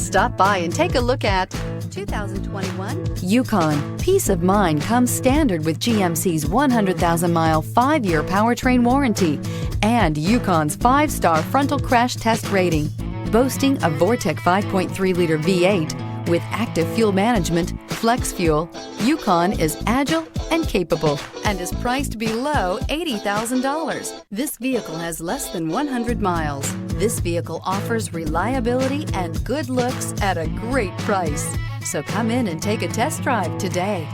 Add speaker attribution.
Speaker 1: Stop by and take a look at 2021 Yukon. Peace of mind comes standard with GMC's 100,000-mile, 5-year powertrain warranty and Yukon's 5-star frontal crash test rating. Boasting a Vortec 5.3-liter V8 with active fuel management, flex fuel, Yukon is agile and capable and is priced below $80,000. This vehicle has less than 100 miles. This vehicle offers reliability and good looks at a great price. So come in and take a test drive today.